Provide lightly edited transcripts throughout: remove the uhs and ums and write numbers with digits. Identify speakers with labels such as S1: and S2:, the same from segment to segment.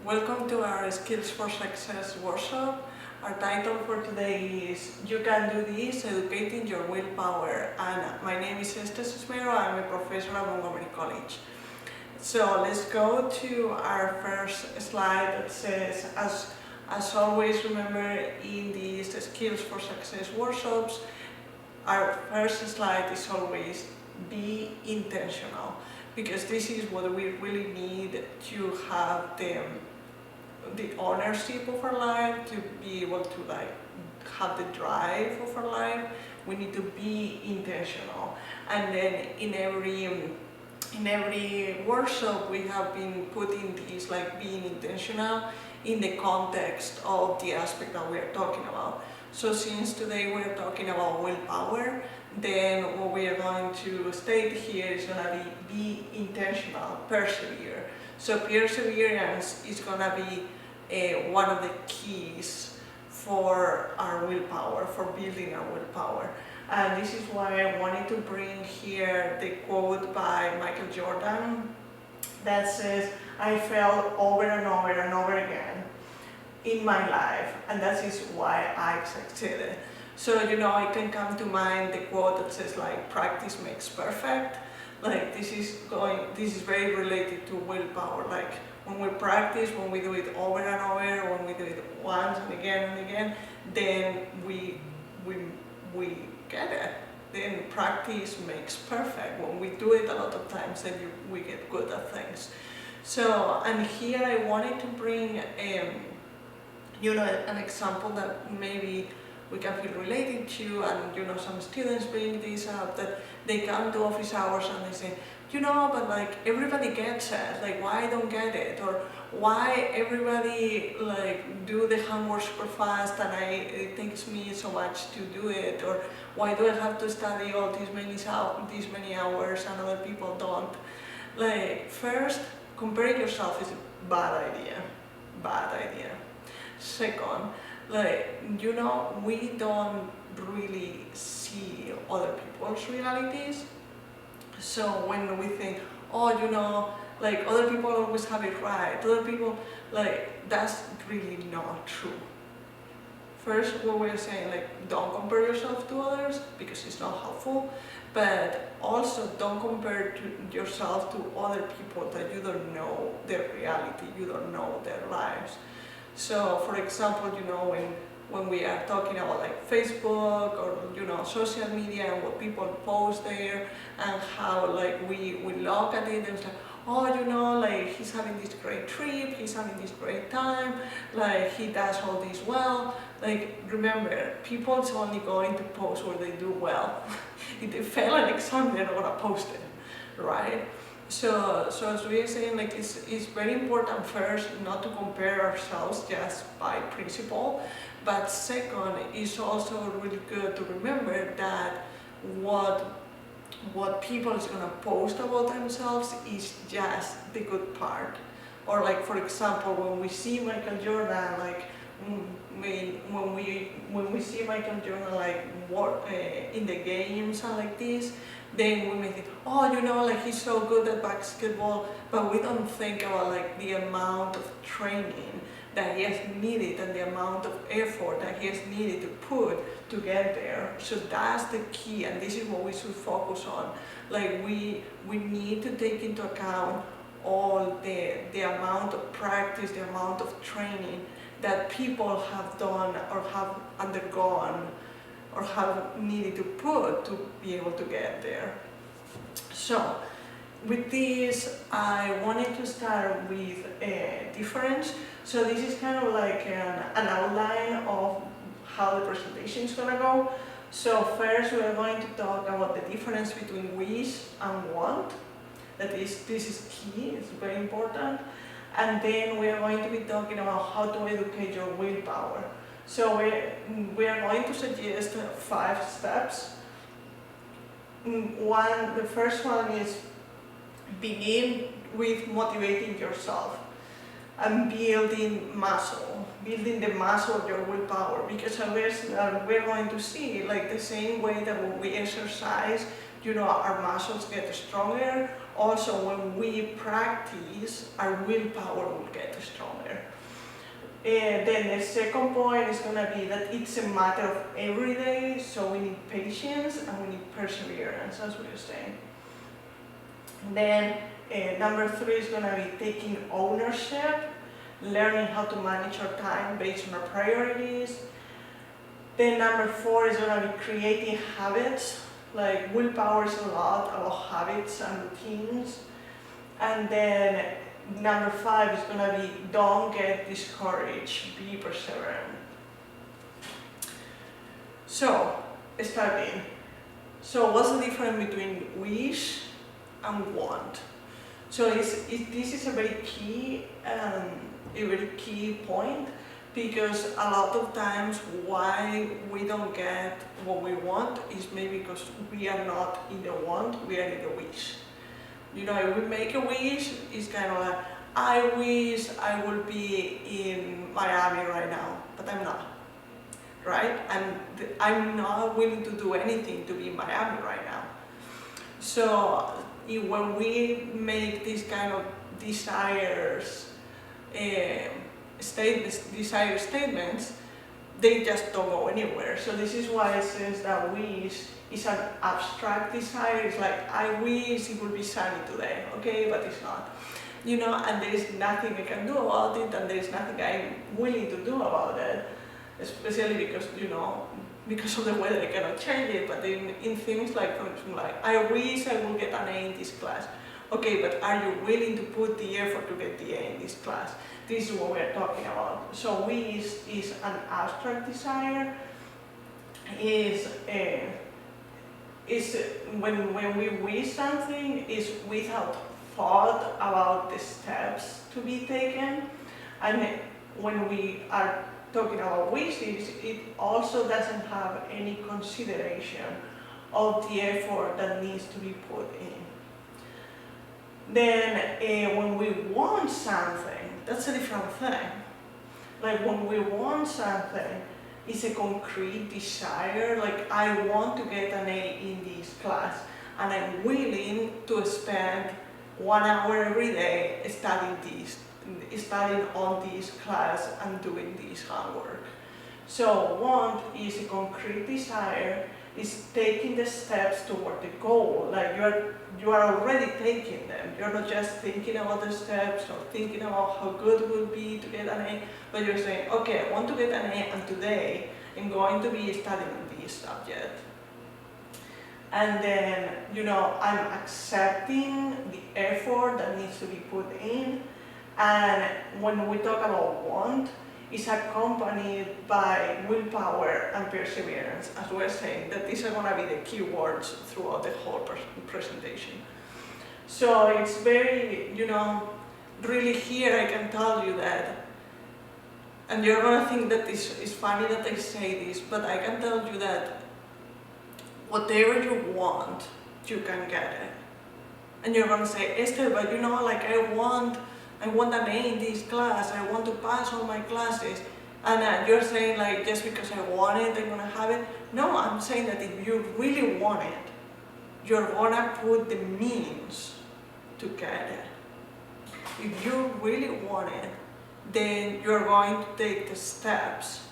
S1: Welcome to our Skills for Success workshop. Our title for today is You Can Do This, Educating Your Willpower. And my name is Ester Sesmero. I'm a professor at Montgomery College. So let's go to our first slide that says, as always, remember in these Skills for Success workshops, our first slide is always be intentional, because this is what we really need to have the ownership of our life, to be able to have the drive of our life. We need to be intentional. And then in every workshop we have been putting these being intentional in the context of the aspect that we are talking about. So since today we're talking about willpower, then what we are going to state here is going to be intentional, persevere. So perseverance is going to be one of the keys for our willpower, for building our willpower. And this is why I wanted to bring here the quote by Michael Jordan that says, "I failed over and over and over again in my life, and that is why I succeeded." So, it can come to mind the quote that says practice makes perfect. This is very related to willpower. When we practice, when we do it over and over, when we do it once and again, then we get it. Then practice makes perfect. When we do it a lot of times, then we get good at things. So, and here I wanted to bring an example that maybe we can feel related to, and some students bring this up, that they come to office hours and they say, but everybody gets it, why I don't get it, or why everybody do the homework super fast and it takes me so much to do it, or why do I have to study all these many hours and other people don't. First, comparing yourself is a bad idea. Second, we don't really see other people's realities. So when we think, other people always have it right, other people, that's really not true. First, what we're saying, don't compare yourself to others, because it's not helpful, but also don't compare yourself to other people that you don't know their reality, you don't know their lives. So, for example, when we are talking about Facebook or social media and what people post there, and how we look at it and it's he's having this great trip, he's having this great time, he does all this well. Remember, people's only going to post where they do well. If they fail an exam, they're not gonna post it, right? So as we are saying, it's very important first not to compare ourselves just by principle, but second, it's also really good to remember that what people is gonna post about themselves is just the good part. Or for example, when we see Michael Jordan, when we see Michael Jordan in the games and this, then we may think, he's so good at basketball, but we don't think about the amount of training that he has needed and the amount of effort that he has needed to put to get there. So that's the key, and this is what we should focus on. We need to take into account all the amount of practice, the amount of training that people have done or have undergone or have needed to put to be able to get there. So with this, I wanted to start with a difference. So this is kind of an outline of how the presentation is going to go. So first we are going to talk about the difference between wish and want. This is key, it's very important. And then we are going to be talking about how to educate your willpower. So we are going to suggest 5 steps. The first one is begin with motivating yourself and building the muscle of your willpower, because we're going to see the same way that when we exercise, our muscles get stronger. Also, when we practice, our willpower will get stronger. And then the second point is going to be that it's a matter of every day, so we need patience and we need perseverance, as we were saying. Then number 3 is going to be taking ownership, learning how to manage our time based on our priorities. Then number 4 is going to be creating habits. Like willpower is a lot about habits and routines. And then number 5 is going to be don't get discouraged, be perseverant. So, starting. So what's the difference between wish and want? So this is a very key point, because a lot of times why we don't get what we want is maybe because we are not in the want, we are in the wish. If we make a wish, it's kind of like, I wish I would be in Miami right now, but I'm not, right? I'm not willing to do anything to be in Miami right now. So when we make these kind of desire statements, they just don't go anywhere. So this is why it says that wish is an abstract desire. It's like, I wish it would be sunny today, okay, but it's not. And there is nothing I can do about it, and there is nothing I'm willing to do about it, especially because, because of the weather I cannot change it. But in things like, for example, like, I wish I would get an A in this class. Okay, but are you willing to put the effort to get the A in this class? This is what we're talking about. So wish is an abstract desire. Is when we wish something, is without thought about the steps to be taken. And when we are talking about wishes, it also doesn't have any consideration of the effort that needs to be put in. Then when we want something, that's a different thing. Like when we want something, it's a concrete desire, like I want to get an A in this class, and I'm willing to spend 1 hour every day studying on this class and doing this homework. So want is a concrete desire, is taking the steps toward the goal. Like you are already taking them. You're not just thinking about the steps or thinking about how good it will be to get an A, but you're saying, okay, I want to get an A, and today I'm going to be studying this subject. And then, I'm accepting the effort that needs to be put in. And when we talk about want, it's accompanied by willpower and perseverance, as we're saying, that these are going to be the key words throughout the whole presentation. So it's very, really here I can tell you that, and you're going to think that this is funny that I say this, but I can tell you that whatever you want, you can get it. And you're going to say, Esther, but like I want an A in this class, I want to pass all my classes. And you're saying like, just because I want it, I'm going to have it. No, I'm saying that if you really want it, you're going to put the means to get it. If you really want it, then you're going to take the steps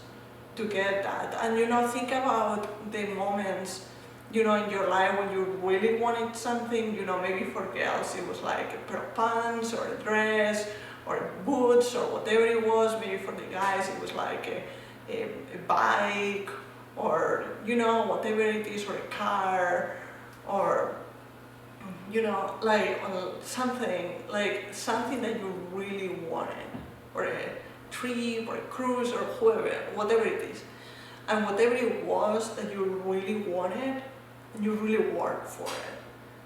S1: to get that. And think about the moments in your life when you really wanted something, maybe for girls it was like a pair of pants or a dress or boots or whatever it was. Maybe for the guys it was like a bike or, whatever it is, or a car, or, like something that you really wanted, or a trip or a cruise or whatever it is. And whatever it was that you really wanted, and you really work for it.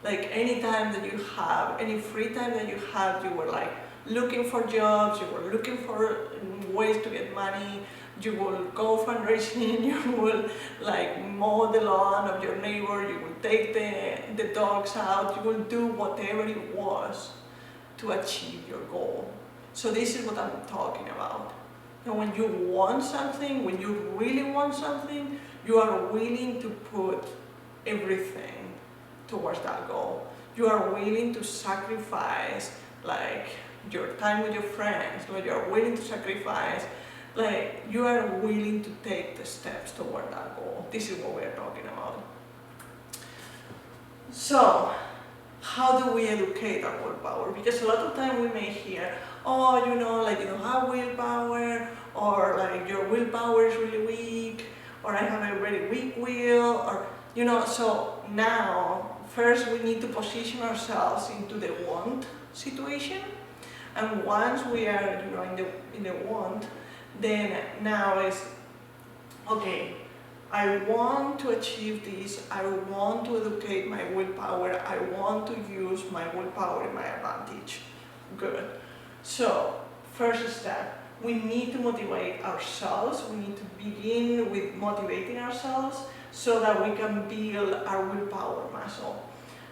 S1: Like any time that you have, any free time that you have, you were like looking for jobs, you were looking for ways to get money, you will go fundraising, you will like mow the lawn of your neighbor, you will take the dogs out, you will do whatever it was to achieve your goal. So this is what I'm talking about. And when you want something, when you really want something, you are willing to put everything towards that goal. You are willing to sacrifice like your time with your friends, like you are willing to sacrifice, like you are willing to take the steps toward that goal. This is what we are talking about. So, how do we educate our willpower? Because a lot of time we may hear, oh, you know, like you don't have willpower, or like your willpower is really weak, or I have a very weak will, or, you know, so now, first we need to position ourselves into the want situation. And once we are, you know, in the want, then now is, okay, I want to achieve this, I want to educate my willpower, I want to use my willpower in my advantage. Good. So, first step, we need to motivate ourselves, we need to begin with motivating ourselves so that we can build our willpower muscle.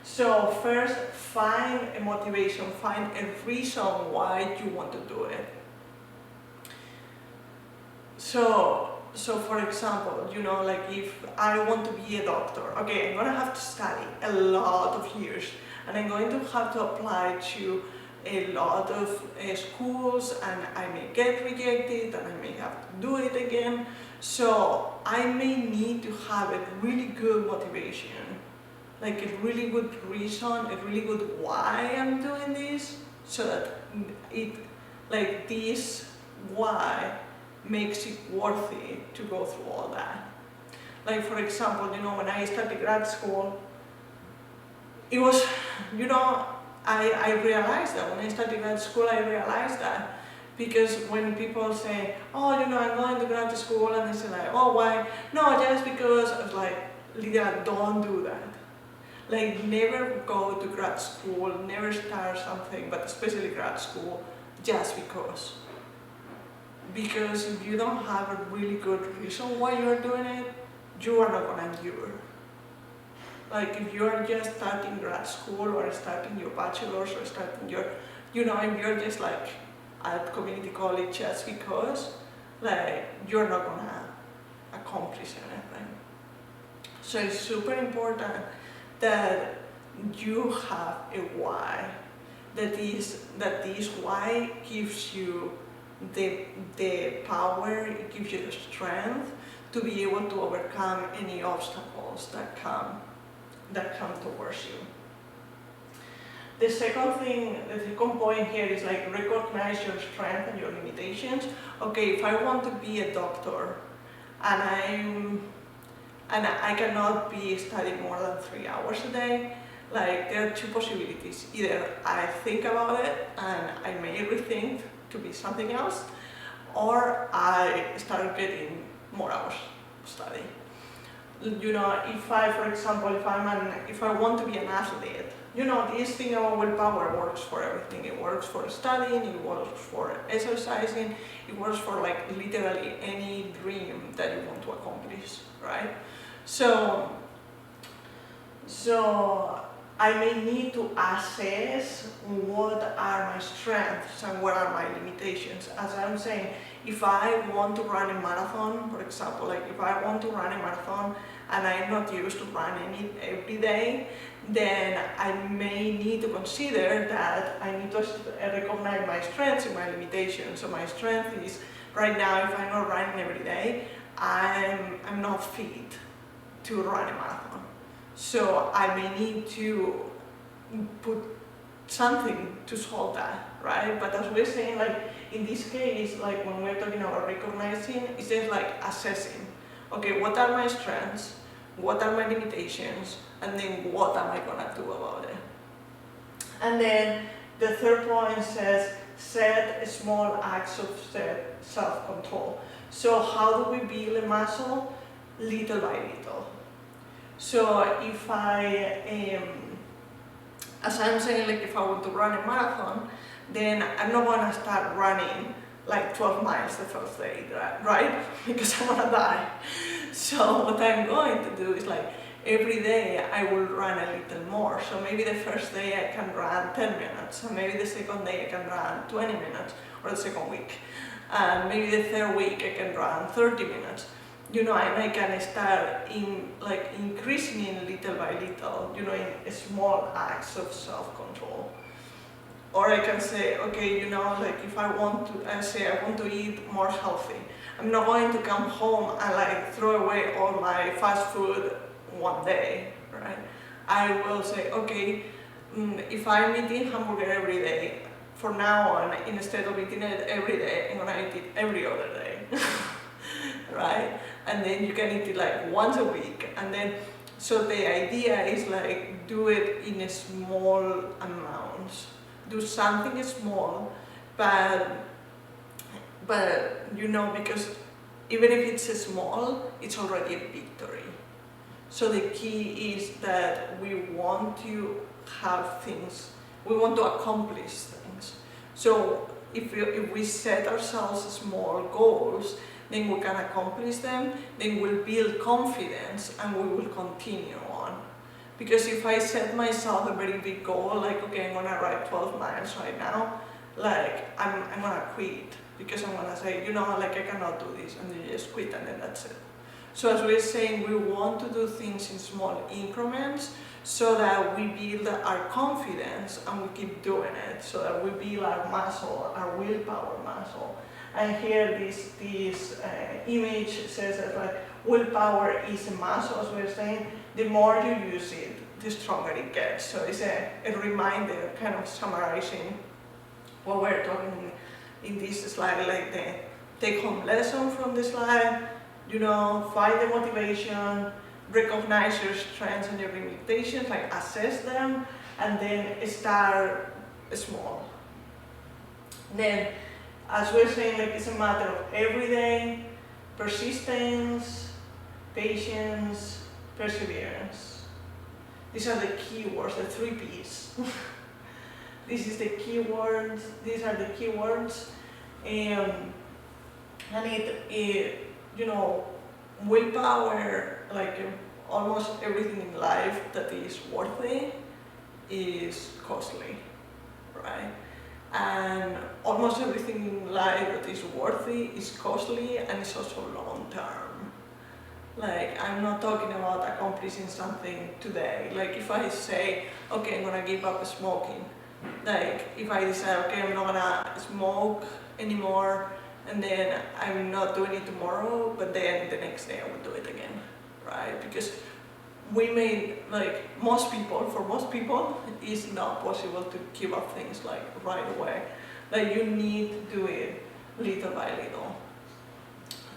S1: So first, find a motivation, find a reason why you want to do it. So for example, you know, like if I want to be a doctor, okay, I'm gonna have to study a lot of years, and I'm going to have to apply to a lot of schools, and I may get rejected, and I may have to do it again. So I may need to have a really good motivation, like a really good reason, a really good why I'm doing this, so that it, like this why makes it worthy to go through all that. Like for example, you know, when I started grad school, it was, you know, I realized that when I started grad school, I realized that because when people say, oh, you know, I'm going to grad school, and they say like, oh, why? No, just because. I was like, literally, don't do that. Like, never go to grad school, never start something, but especially grad school, just because. Because if you don't have a really good reason why you're doing it, you are not going to endure. Like if you're just starting grad school or starting your bachelor's or starting your, you know, if you're just like at community college just because, like you're not going to accomplish anything. So it's super important that you have a why. That this why gives you the power, it gives you the strength to be able to overcome any obstacles that come towards you. The second point here is like recognize your strength and your limitations. Okay, if I want to be a doctor and I cannot be studying more than 3 hours a day, like there are two possibilities. Either I think about it and I may rethink to be something else, or I start getting more hours of study. You know, if I, for example, if I want to be an athlete, you know, this thing about willpower works for everything. It works for studying, it works for exercising, it works for like literally any dream that you want to accomplish, right? So I may need to assess what are my strengths and what are my limitations. As I'm saying, if I want to run a marathon, for example, like if I want to run a marathon and I'm not used to running it every day, then I may need to consider that I need to recognize my strengths and my limitations. So my strength is, right now, if I'm not running every day, I'm not fit to run a marathon. So I may need to put something to solve that, right? But as we're saying, like in this case, like when we're talking about recognizing, it's just like assessing. Okay, what are my strengths? What are my limitations? And then what am I gonna do about it? And then the third point says, set small acts of self-control. So how do we build a muscle? Little by little. So if as I'm saying, like if I want to run a marathon, then I'm not gonna start running like 12 miles the first day, right? Because I'm gonna die. So what I'm going to do is like every day I will run a little more. So maybe the first day I can run 10 minutes, and maybe the second day I can run 20 minutes, or the second week. And maybe the third week I can run 30 minutes. and I can start increasing it little by little, in small acts of self-control. Or I can say, okay, if I want to, say I want to eat more healthy, I'm not going to come home and throw away all my fast food one day, right? I will say, okay, if I'm eating hamburger every day, from now on, instead of eating it every day, I'm gonna eat it every other day, right? And then you can eat it once a week, and then, so the idea is do it in small amounts. Do something small, but because even if it's small, it's already a victory. So the key is that we want to have things, we want to accomplish things. So if we set ourselves small goals, then we can accomplish them, then we'll build confidence and we will continue on. Because if I set myself a very big goal, okay, I'm gonna ride 12 miles right now, I'm gonna quit. Because I'm gonna say, I cannot do this, and you just quit, and then that's it. So as we're saying, we want to do things in small increments so that we build our confidence and we keep doing it, so that we build our muscle, our willpower muscle. And here this image says that willpower is a muscle, as we're saying. The more you use it, the stronger it gets. So it's a reminder, kind of summarizing what we're talking in this slide, the take-home lesson from the slide. Find the motivation, recognize your strengths and your limitations, assess them, and then start small. Then, as we're saying, it's a matter of everyday persistence, patience, perseverance. These are the key words, the 3 P's. This is the key words. These are the key words, and willpower, almost everything in life that is worthy is costly, right? And almost everything in life that is worthy is costly, and it's also long term. I'm not talking about accomplishing something today. If I say, okay, I'm gonna give up smoking, if I decide, okay, I'm not gonna smoke anymore, and then I'm not doing it tomorrow, but then the next day I will do it again, right? Because we may, for most people, it's not possible to give up things right away. You need to do it little by little.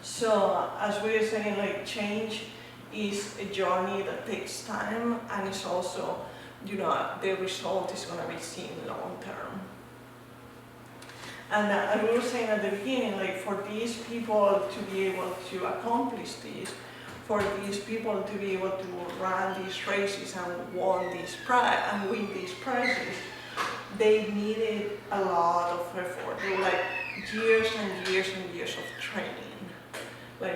S1: So as we are saying, change is a journey that takes time, and it's also, the result is going to be seen long term. And we were saying at the beginning, for these people to be able to accomplish this, for these people to be able to run these races and win these prizes, they needed a lot of effort. They were years and years and years of training.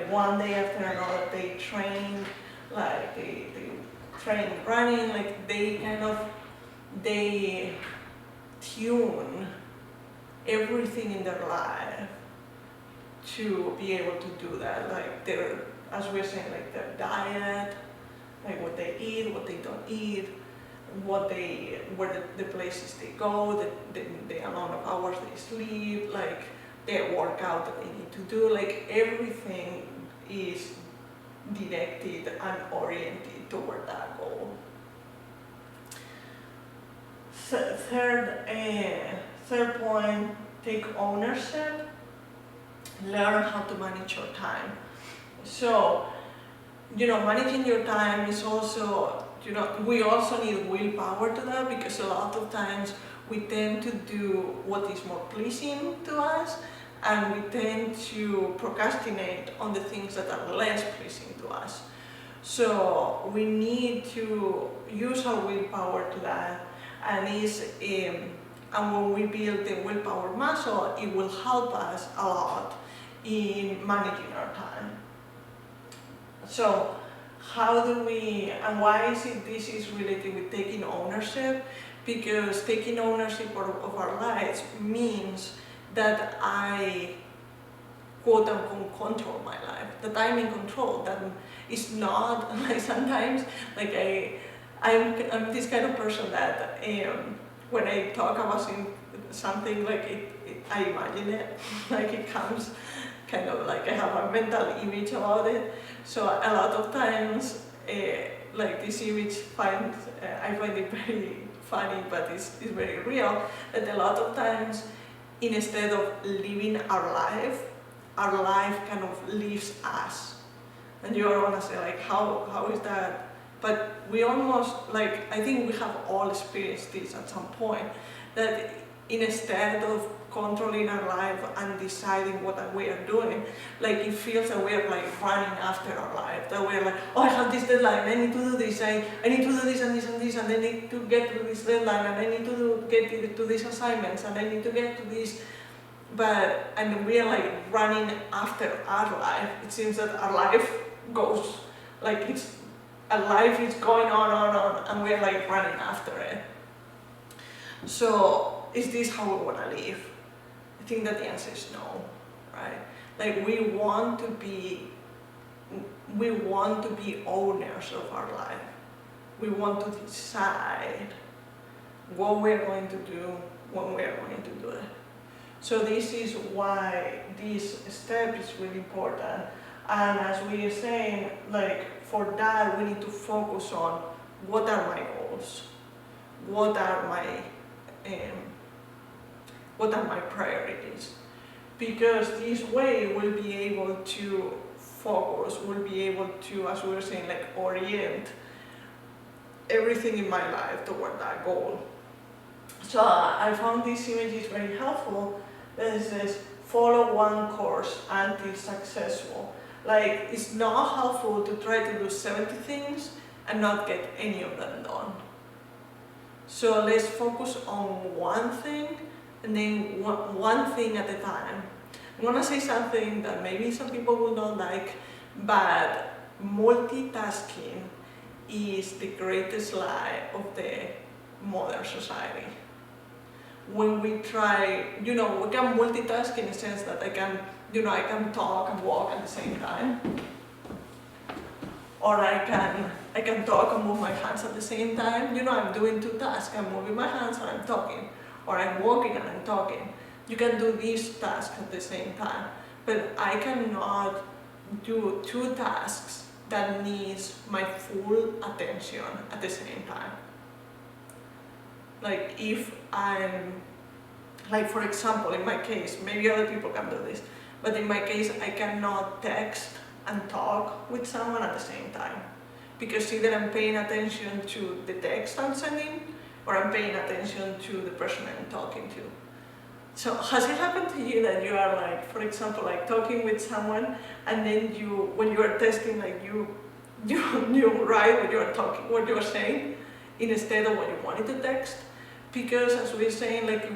S1: One day after another, they trained, they trained running, they tune everything in their life to be able to do that. As we're saying, their diet, what they eat, what they don't eat, where the places they go, the amount of hours they sleep, their workout that they need to do, everything is directed and oriented toward that goal. Third point, take ownership, learn how to manage your time. So, managing your time is also, we also need willpower to that, because a lot of times we tend to do what is more pleasing to us, and we tend to procrastinate on the things that are less pleasing to us. So we need to use our willpower to that, and when we build the willpower muscle, it will help us a lot in managing our time. So how do we, and why is it this is related with taking ownership? Because taking ownership of our lives means that I quote unquote control my life, that I'm in control, that it's not like sometimes like I'm this kind of person that when I talk about something like I imagine it, like it comes kind of like I have a mental image about it. So a lot of times like this image I find it very funny, but it's very real, that a lot of times instead of living our life kind of lives us. And you are gonna say like, how is that? But we almost, like, I think we have all experienced this at some point, that instead of controlling our life and deciding what we are doing, like it feels that we're like running after our life, that we're like, oh, I have this deadline, I need to do this, I need to do this and this and this, and I need to get to this deadline, and I need to get to these assignments, and I need to get to this. And we're like running after our life. It seems that our life goes, like our life is going on, and we're like running after it. So is this how we want to live? I think that the answer is no, right? Like we want to be owners of our life. We want to decide what we're going to do when we're going to do it. So this is why this step is really important. And as we are saying, like for that we need to focus on what are my goals, what are my priorities, because this way we'll be able to focus, we'll be able to, as we were saying, like orient everything in my life toward that goal. So I found this image is very helpful. That says, follow one course until successful. Like, it's not helpful to try to do 70 things and not get any of them done. So let's focus on one thing, and then one thing at a time. I'm gonna say something that maybe some people will not like, but multitasking is the greatest lie of the modern society. When we try, we can multitask in the sense that I can talk and walk at the same time. Or I can talk and move my hands at the same time. I'm doing two tasks. I'm moving my hands and I'm talking. Or I'm walking and I'm talking. You can do these tasks at the same time. But I cannot do two tasks that needs my full attention at the same time. Like if I'm, like for example, in my case, maybe other people can do this, but in my case, I cannot text and talk with someone at the same time. Because either I'm paying attention to the text I'm sending, or I'm paying attention to the person I'm talking to. So has it happened to you that you are like, for example, like talking with someone, and then when you are testing, like you write what you are talking, what you are saying, instead of what you wanted to text? Because as we're saying, like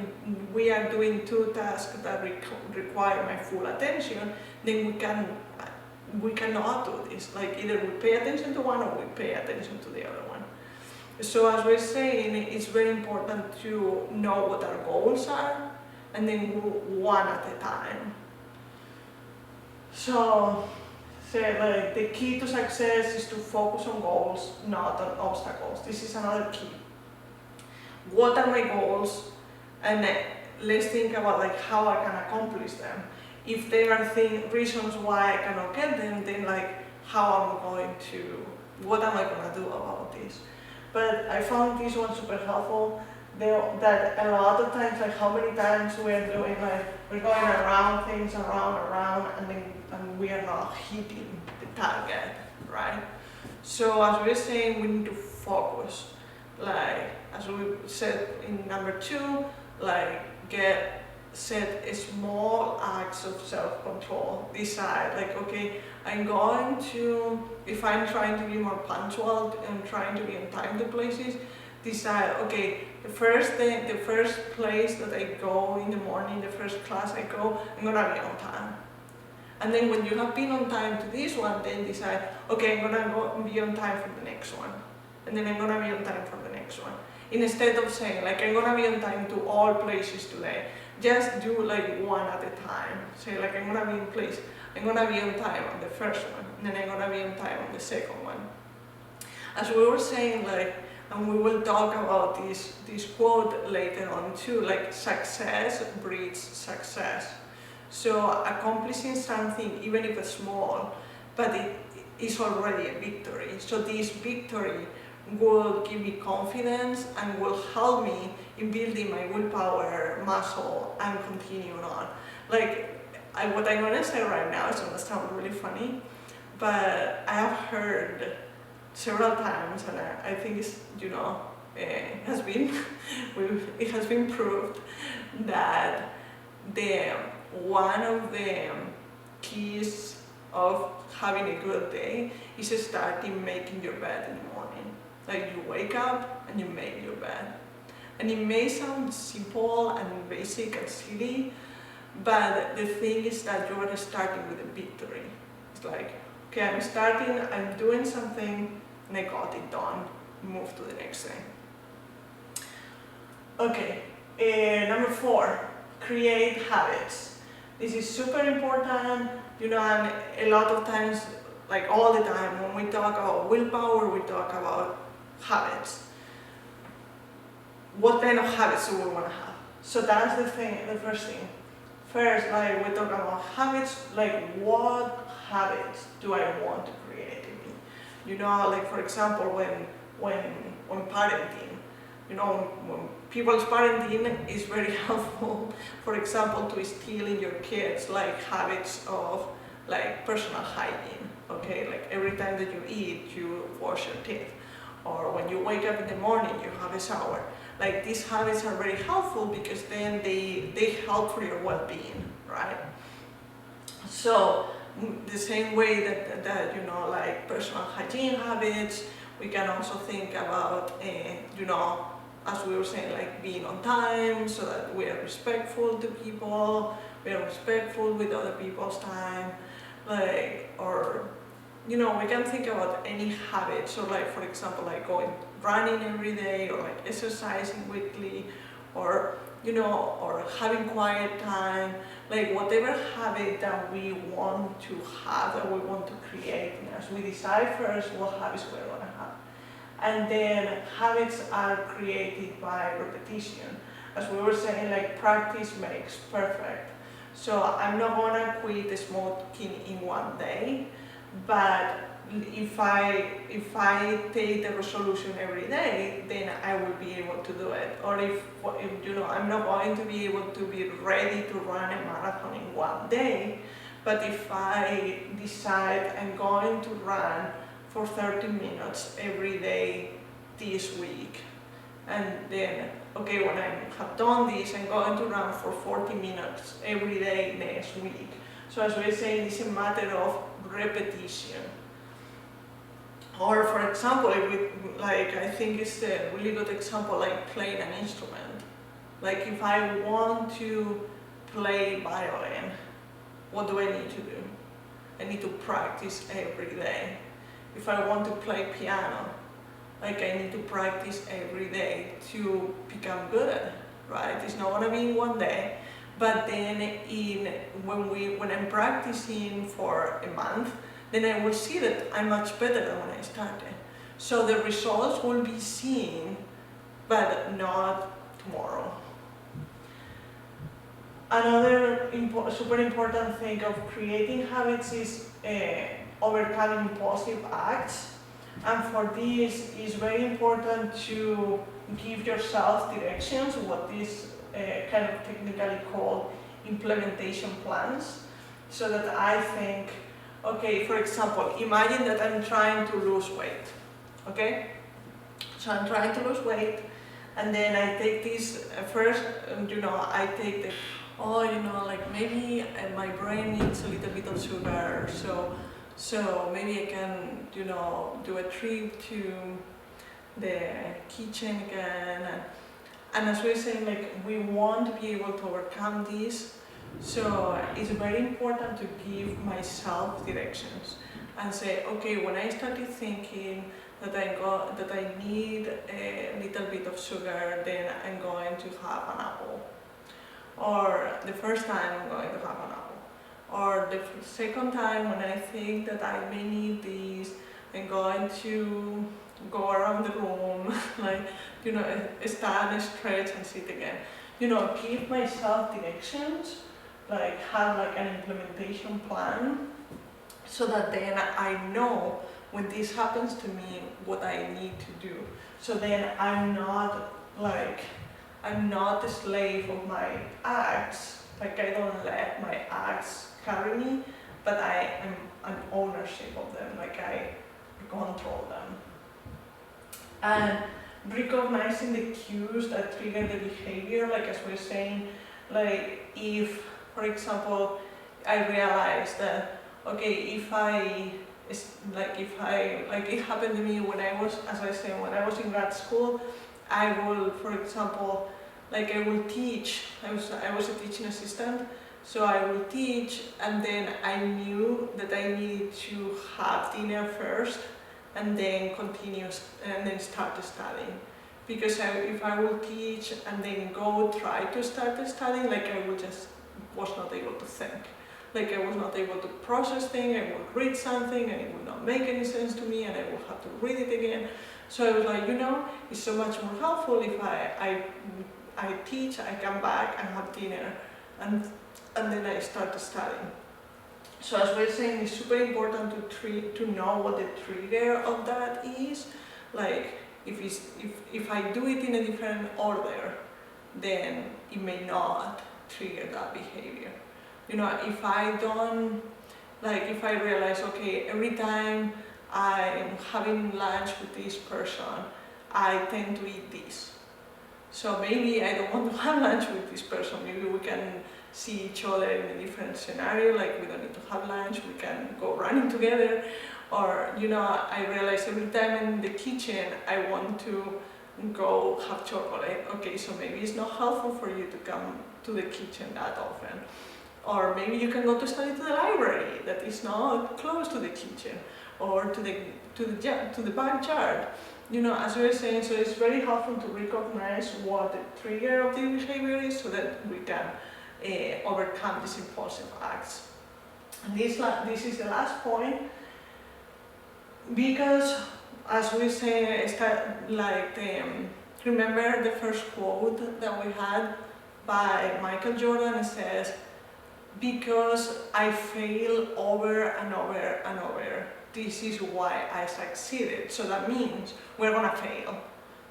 S1: we are doing two tasks that require my full attention, then we cannot do this. Like either we pay attention to one or we pay attention to the other one. So as we're saying, it's very important to know what our goals are and then move one at a time. So like the key to success is to focus on goals, not on obstacles. This is another key. What are my goals? And let's think about like how I can accomplish them. If there are reasons why I cannot get them, then like what am I going to do about this? But I found this one super helpful, that a lot of times, like how many times we're doing, like we're going around things, around, and we are not hitting the target, right? So as we're saying, we need to focus. Like, as we said in number 2, like set small acts of self-control. Decide, like, okay, if I'm trying to be more punctual and trying to be on time to places, decide, okay, the first place that I go in the morning, the first class I go, I'm gonna be on time. And then when you have been on time to this one, then decide, okay, I'm gonna be on time for the next one. And then I'm gonna be on time for the next one. instead of saying like I'm gonna be on time to all places today, just do like one at a time. Say like I'm gonna be on time on the first one, and then I'm gonna be on time on the second one. As we were saying, like, and we will talk about this quote later on too, like success breeds success. So accomplishing something, even if it's small, but it is already a victory. So this victory will give me confidence and will help me in building my willpower muscle and continuing on. Like, what I'm gonna say right now is gonna sound really funny, but I have heard several times, and I think it's, it has been proved that one of the keys of having a good day is starting making your bed in the morning. Like, you wake up and you make your bed. And it may sound simple and basic and silly, but the thing is that you're starting with a victory. It's like, okay, I'm starting, I'm doing something, and I got it done. Move to the next thing. Okay, number 4, create habits. This is super important, and a lot of times, like all the time, when we talk about willpower, we talk about habits. What kind of habits do we want to have? So that's the first thing. First, like, we talk about habits, like what habits do I want to create in me? Like, for example, when parenting, when people's parenting is very helpful, for example, to instill in your kids like habits of like personal hygiene, okay? Like, every time that you eat, you wash your teeth. Or when you wake up in the morning, you have a shower. Like, these habits are very helpful because then they help for your well-being, right? So the same way that like personal hygiene habits, we can also think about, as we were saying, like being on time, so that we are respectful to people, we are respectful with other people's time, like, or we can think about any habit. So, like, for example, like going running every day, or like exercising weekly, or or having quiet time, like whatever habit that we want to have, that we want to create. And as we decide first what habits we're going to have, and then habits are created by repetition. As we were saying, like, practice makes perfect. So I'm not going to quit smoking in one day, but if I take the resolution every day, then I will be able to do it. Or if I'm not going to be able to be ready to run a marathon in one day, but if I decide I'm going to run for 30 minutes every day this week, and then, okay, when I have done this, I'm going to run for 40 minutes every day next week. So as we're saying, it's a matter of repetition. Or, for example, I think it's a really good example, like playing an instrument. Like, if I want to play violin, what do I need to do? I need to practice every day. If I want to play piano, like, I need to practice every day to become good at it, right? It's not gonna be in one day, but then when I'm practicing for a month, then I will see that I'm much better than when I started. So the results will be seen, but not tomorrow. Another super important thing of creating habits is overcoming impulsive acts. And for this, it's very important to give yourself directions, what is kind of technically called implementation plans, so that I think, okay, for example, imagine that I'm trying to lose weight, okay? So I'm trying to lose weight, and then I take this, first, I take the, like, maybe my brain needs a little bit of sugar, so maybe I can, do a trip to the kitchen again, and as we're saying, like, we want to be able to overcome this. So it's very important to give myself directions and say, okay, when I started thinking that I need a little bit of sugar, then I'm going to have an apple. Or the first time I'm going to have an apple. Or the second time when I think that I may need this, I'm going to go around the room, like, stand, stretch, and sit again. Give myself directions, like have like an implementation plan, so that then I know when this happens to me what I need to do. So then I'm not a slave of my acts, like I don't let my acts carry me, but I am an ownership of them, like I control them. And recognizing the cues that trigger the behavior, like as we're saying, like if, for example, I realize that, okay, it happened to me when I was, as I said, when I was in grad school, I will, for example, like I will teach, I was a teaching assistant, so I will teach, and then I knew that I needed to have dinner first, and then continue, and then start studying. Because if I will teach and then go try to start studying, like I was not able to think. Like I was not able to process things, I would read something and it would not make any sense to me and I would have to read it again. So I was like, it's so much more helpful if I teach, I come back and have dinner and then I start studying. So as we're saying, it's super important to know what the trigger of that is. Like if I do it in a different order, then it may not trigger that behavior. If I don't, like if I realize, okay, every time I'm having lunch with this person, I tend to eat this. So maybe I don't want to have lunch with this person. Maybe we can see each other in a different scenario, like we don't need to have lunch, we can go running together. Or, I realize every time in the kitchen I want to go have chocolate. Okay, so maybe it's not helpful for you to come to the kitchen that often. Or maybe you can go to study to the library that is not close to the kitchen, or to the backyard. As we were saying, so it's very helpful to recognize what the trigger of the behavior is, so that we can overcome these impulsive acts. And this is the last point, because as we say, remember the first quote that we had by Michael Jordan. It says, "Because I fail over and over and over, this is why I succeeded." So that means we're gonna fail.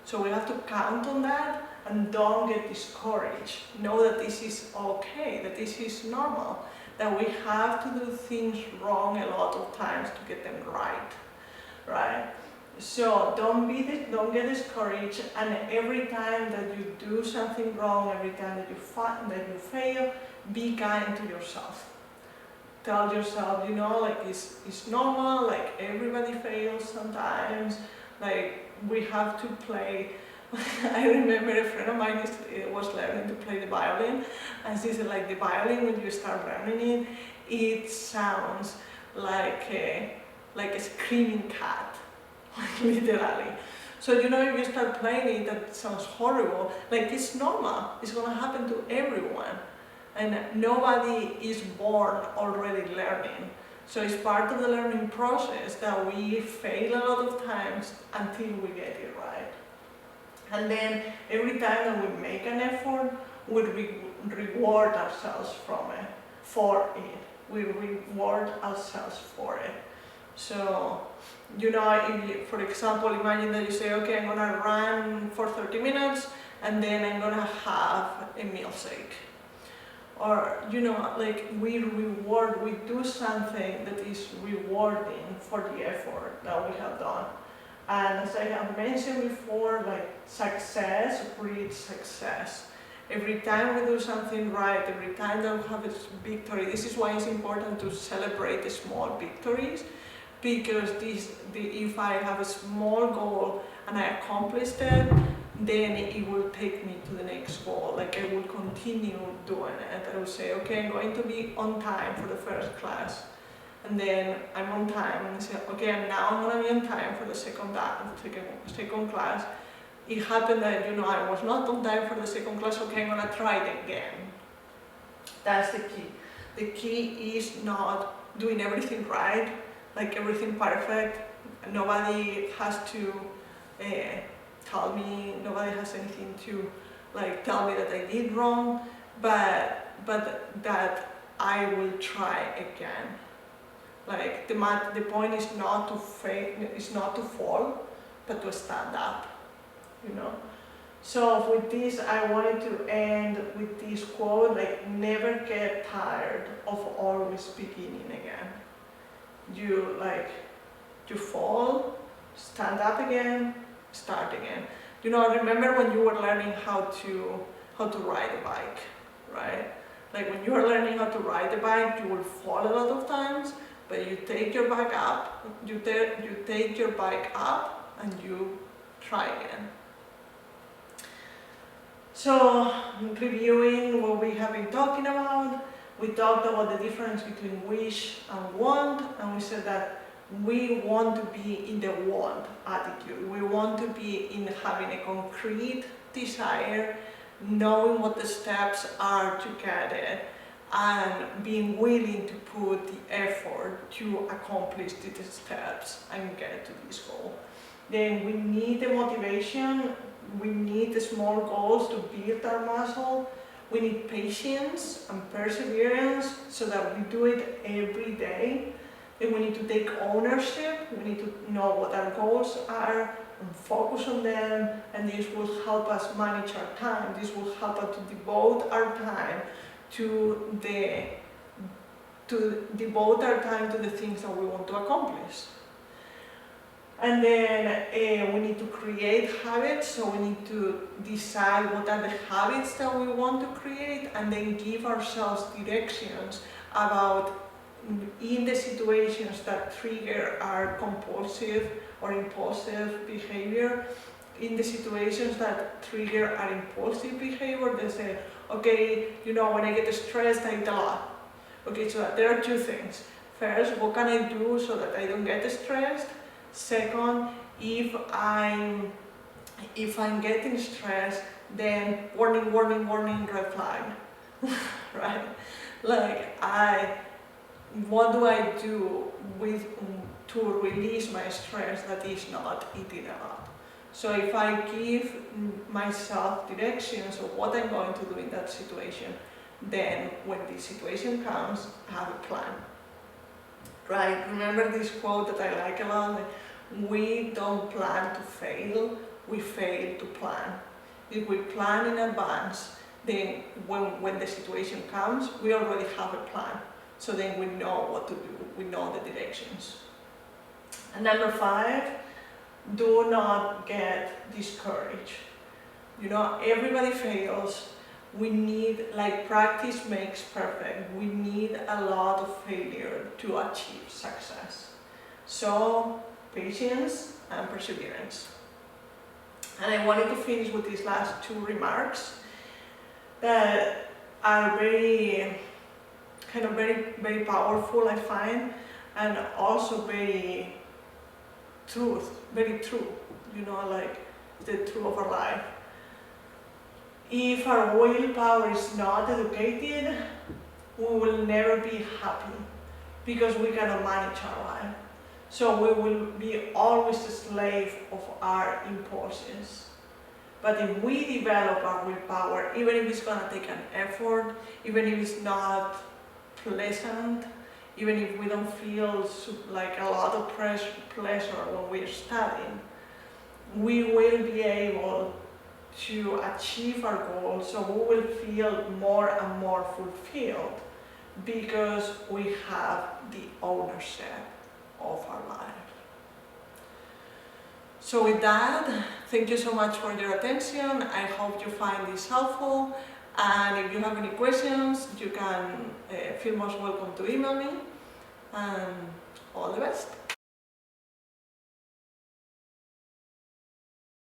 S1: So we have to count on that and don't get discouraged. Know that this is okay, that this is normal, that we have to do things wrong a lot of times to get them right? So don't get discouraged, and every time that you do something wrong, every time that you fail, be kind to yourself. Tell yourself, like it's normal, like everybody fails sometimes, like we have to play. I remember a friend of mine was learning to play the violin, and she said, like the violin, when you start learning it sounds like a screaming cat, literally. So if you start playing it, that sounds horrible. Like it's normal, it's gonna happen to everyone. And nobody is born already learning. So it's part of the learning process that we fail a lot of times until we get it right. And then every time that we make an effort, we reward ourselves for it. We reward ourselves for it. So, if for example, imagine that you say, okay, I'm gonna run for 30 minutes and then I'm gonna have a milkshake. Or, we do something that is rewarding for the effort that we have done. And as I have mentioned before, success breeds success. Every time we do something right, every time that we have a victory, this is why it's important to celebrate the small victories, because if I have a small goal and I accomplished it, then it will take me to the next goal. I will continue doing it. I will say, okay, I'm going to be on time for the first class. and then I'm on time, and I say, okay, now I'm gonna be on time for the second class. It happened that, I was not on time for the second class, okay, I'm gonna try it again. That's the key. The key is not doing everything right, like everything perfect. Nobody has to tell me, nobody has anything to tell me that I did wrong, but that I will try again. Like the point is not to fail, is not to fall, but to stand up, So with this, I wanted to end with this quote, never get tired of always beginning again. You fall, stand up again, start again. Remember when you were learning how to ride a bike, right? Like when you are learning how to ride a bike, you will fall a lot of times, but you take your bike up, you take your bike up and you try again. So, reviewing what we have been talking about, we talked about the difference between wish and want, and we said that we want to be in the want attitude. We want to be in having a concrete desire, knowing what the steps are to get it, and being willing to put the effort to accomplish these steps and get to this goal. Then we need the motivation, we need the small goals to build our muscle, we need patience and perseverance so that we do it every day. Then we need to take ownership, we need to know what our goals are and focus on them, and this will help us manage our time. This will help us to devote our time to the things that we want to accomplish. And then we need to create habits, so we need to decide what are the habits that we want to create, and then give ourselves directions about in the situations that trigger our compulsive or impulsive behavior. In the situations that trigger our impulsive behavior, they say, okay, when I get stressed, I eat a lot. Okay, so there are two things. First, what can I do so that I don't get stressed? Second, if I'm getting stressed, then warning, red flag, right? What do I do to release my stress that is not eating a lot? So if I give myself directions of what I'm going to do in that situation, then when the situation comes, I have a plan. Right? Remember this quote that I like a lot? We don't plan to fail, we fail to plan. If we plan in advance, then when the situation comes, we already have a plan. So then we know what to do, we know the directions. And number 5, do not get discouraged. Everybody fails. We need, practice makes perfect. We need a lot of failure to achieve success. So, patience and perseverance. And I wanted to finish with these last 2 remarks that are very powerful, I find, and also very true, the truth of our life. If our willpower is not educated, we will never be happy because we cannot manage our life. So we will be always a slave of our impulses. But if we develop our willpower, even if it's going to take an effort, even if it's not pleasant, even if we don't feel like a lot of pleasure when we're studying, we will be able to achieve our goals, so we will feel more and more fulfilled because we have the ownership of our life. So with that, thank you so much for your attention. I hope you find this helpful, and if you have any questions, you can feel most welcome to email me, and all the best.